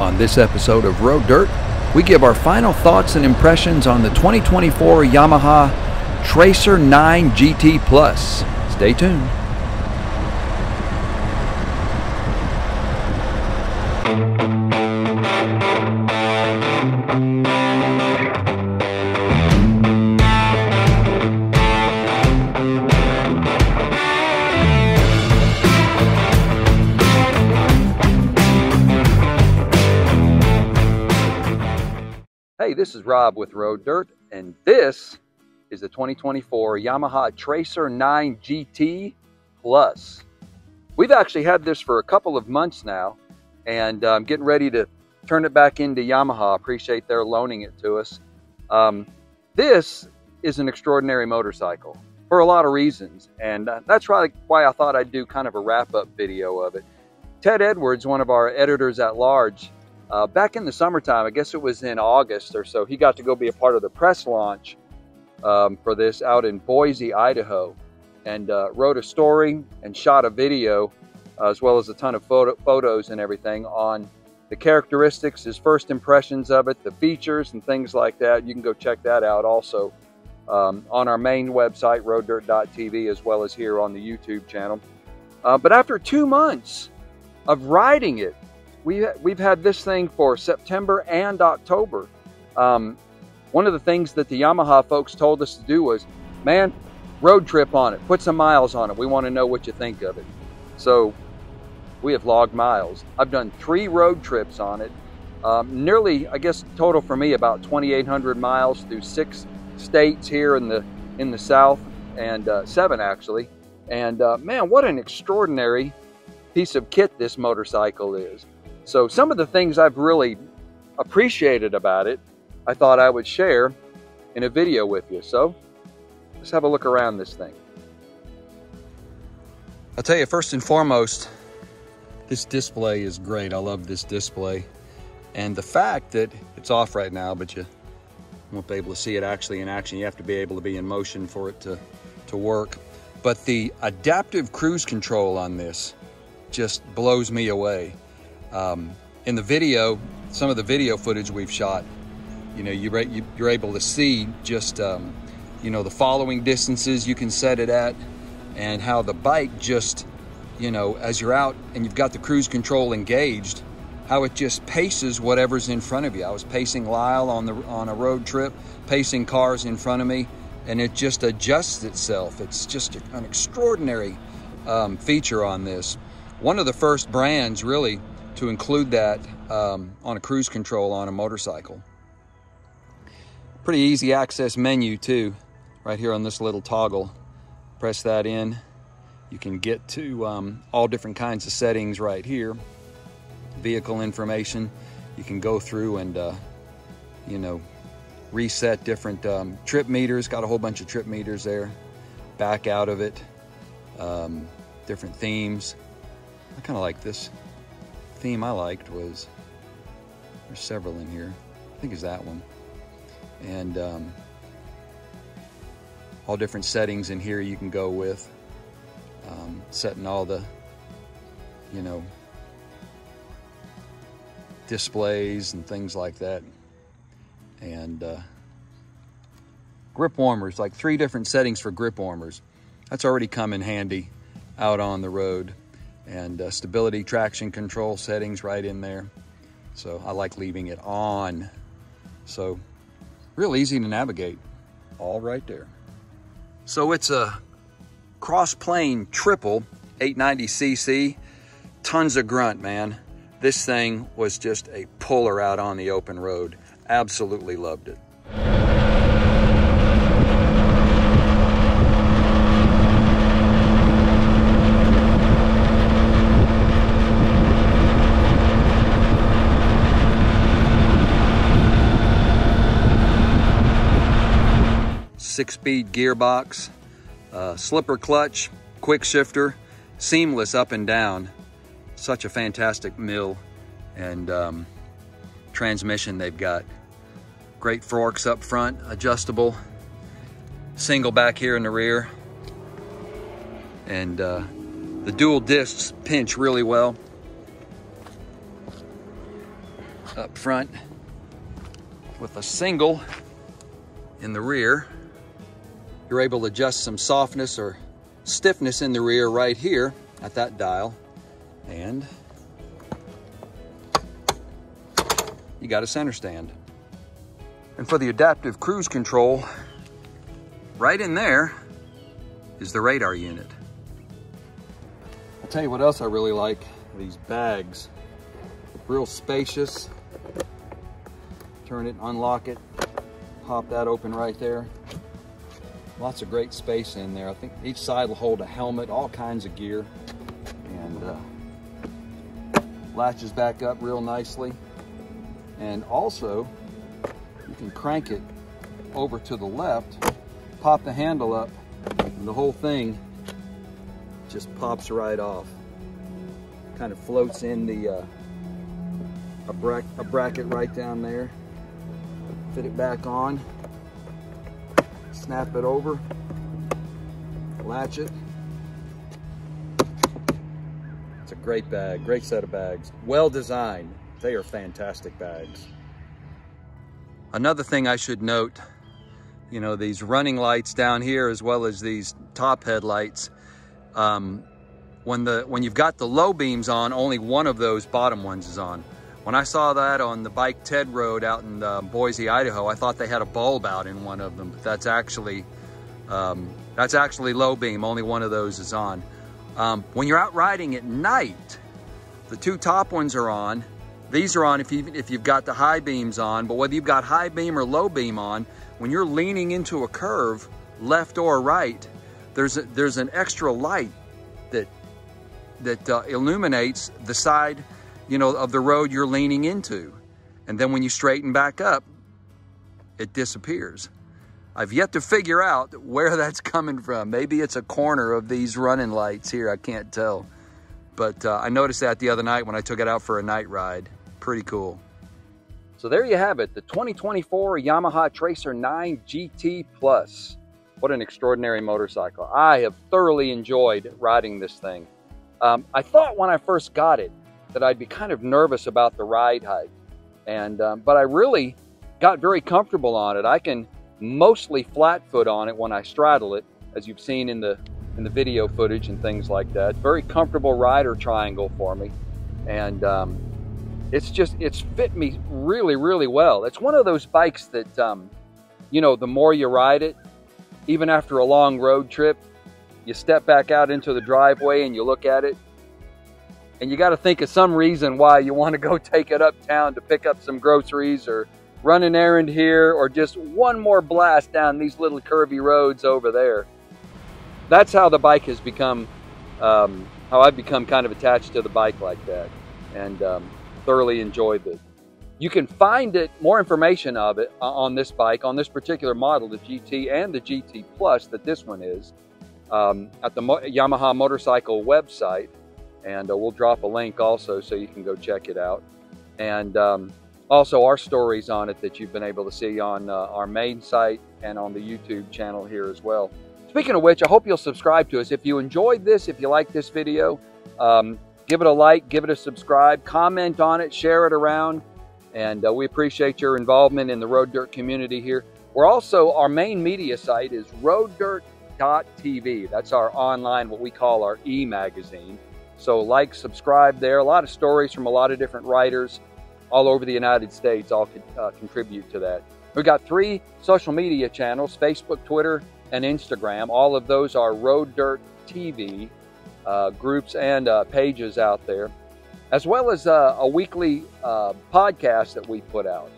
On this episode of Road Dirt, we give our final thoughts and impressions on the 2024 Yamaha Tracer 9 GT Plus. Stay tuned. Hey, this is Rob with Road Dirt, and this is the 2024 Yamaha Tracer 9 GT Plus. We've actually had this for a couple of months now, and I'm getting ready to turn it back into Yamaha. Appreciate their loaning it to us. This is an extraordinary motorcycle for a lot of reasons, and that's why I thought I'd do kind of a wrap-up video of it. Ted Edwards, one of our editors at large, back in the summertime, I guess it was in August or so, he got to go be a part of the press launch for this out in Boise, Idaho, and wrote a story and shot a video, as well as a ton of photos and everything on the characteristics, his first impressions of it, the features and things like that. You can go check that out also on our main website, roaddirt.tv, as well as here on the YouTube channel. But after 2 months of riding it, we've had this thing for September and October. One of the things that the Yamaha folks told us to do was, man, road trip on it, put some miles on it. We want to know what you think of it. So we have logged miles. I've done 3 road trips on it. Nearly, I guess, total for me about 2,800 miles through 6 states here in the South, and 7 actually. And man, what an extraordinary piece of kit this motorcycle is. So some of the things I've really appreciated about it, I thought I would share in a video with you. So let's have a look around this thing. I'll tell you, first and foremost, this display is great. I love this display. And the fact that it's off right now, but you won't be able to see it actually in action. You have to be able to be in motion for it to work. But the adaptive cruise control on this just blows me away. In the video, some of the video footage we've shot, you know, you're able to see just, you know, the following distances you can set it at, and how the bike just, you know, as you're out and you've got the cruise control engaged, how it just paces whatever's in front of you. I was pacing Lyle on a road trip, pacing cars in front of me, and it just adjusts itself. It's just an extraordinary feature on this. One of the first brands really to include that on a cruise control on a motorcycle. Pretty easy access menu too, right here on this little toggle. Press that in. You can get to all different kinds of settings right here. Vehicle information. You can go through and you know, reset different trip meters. Got a whole bunch of trip meters there. Back out of it. Different themes. I kind of like this. Theme I liked was, there's several in here, I think it's that one, and all different settings in here you can go with, setting all the, you know, displays and things like that. And grip warmers, like 3 different settings for grip warmers. That's already come in handy out on the road. And stability traction control settings right in there. So I like leaving it on. So real easy to navigate, all right there. So it's a cross-plane triple 890cc, tons of grunt, man. This thing was just a puller out on the open road. Absolutely loved it. Six-speed gearbox, slipper clutch, quick shifter, seamless up and down. Such a fantastic mill and transmission they've got. Great forks up front, adjustable, single back here in the rear, and the dual discs pinch really well. up front with a single in the rear. You're able to adjust some softness or stiffness in the rear right here at that dial. And you got a center stand. And for the adaptive cruise control, right in there is the radar unit. I'll tell you what else I really like, these bags. Real spacious. Turn it, unlock it, pop that open right there. Lots of great space in there. I think each side will hold a helmet, all kinds of gear. And latches back up real nicely. And also, you can crank it over to the left, pop the handle up, and the whole thing just pops right off. Kind of floats in the a bracket right down there. Fit it back on, snap it over, latch it. It's a great bag, great set of bags. Well designed. They are fantastic bags. Another thing I should note, you know, these running lights down here as well as these top headlights, when you've got the low beams on, only one of those bottom ones is on. When I saw that on the Bike Ted Road out in Boise, Idaho, I thought they had a bulb out in one of them, but that's actually low beam. Only one of those is on. When you're out riding at night, the two top ones are on. These are on if you've got the high beams on, but whether you've got high beam or low beam on, when you're leaning into a curve, left or right, there's an extra light that illuminates the side, you know, of the road you're leaning into. And then when you straighten back up, it disappears. I've yet to figure out where that's coming from. Maybe it's a corner of these running lights here, I can't tell. But I noticed that the other night when I took it out for a night ride. Pretty cool. So there you have it, the 2024 Yamaha Tracer 9 GT Plus. What an extraordinary motorcycle. I have thoroughly enjoyed riding this thing. I thought when I first got it that I'd be kind of nervous about the ride height, but I really got very comfortable on it. I can mostly flat foot on it when I straddle it, as you've seen in the video footage and things like that. Very comfortable rider triangle for me, and it's fit me really, really well. It's one of those bikes that you know, the more you ride it, even after a long road trip, you step back out into the driveway and you look at it, and you got to think of some reason why you want to go take it uptown to pick up some groceries or run an errand here, or just one more blast down these little curvy roads over there. That's how the bike has become, how I've become kind of attached to the bike like that, and thoroughly enjoyed it. You can find more information of it on this bike, on this particular model, the GT and the GT Plus that this one is, at the Yamaha motorcycle website. And we'll drop a link also so you can go check it out. And also our stories on it that you've been able to see on our main site and on the YouTube channel here as well. Speaking of which, I hope you'll subscribe to us. If you enjoyed this, if you like this video, give it a like, give it a subscribe, comment on it, share it around. And we appreciate your involvement in the Road Dirt community here. We're also, our main media site is roaddirt.tv. That's our online, what we call our e-magazine. So like, subscribe there. A lot of stories from a lot of different writers all over the United States all contribute to that. We've got 3 social media channels, Facebook, Twitter, and Instagram. All of those are Road Dirt TV groups and pages out there, as well as a weekly podcast that we put out.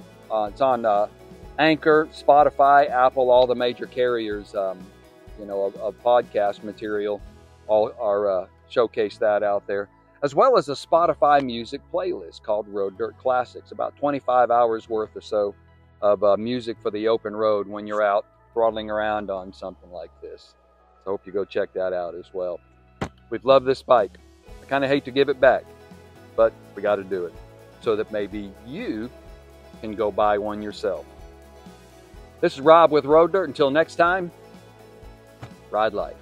It's on Anchor, Spotify, Apple, all the major carriers, you know, of podcast material. All are showcase that out there, as well as a Spotify music playlist called Road Dirt Classics, about 25 hours worth or so of music for the open road when you're out throttling around on something like this. So I hope you go check that out as well. We've loved this bike. I kind of hate to give it back, but we got to do it so that maybe you can go buy one yourself. This is Rob with Road Dirt. Until next time, ride life.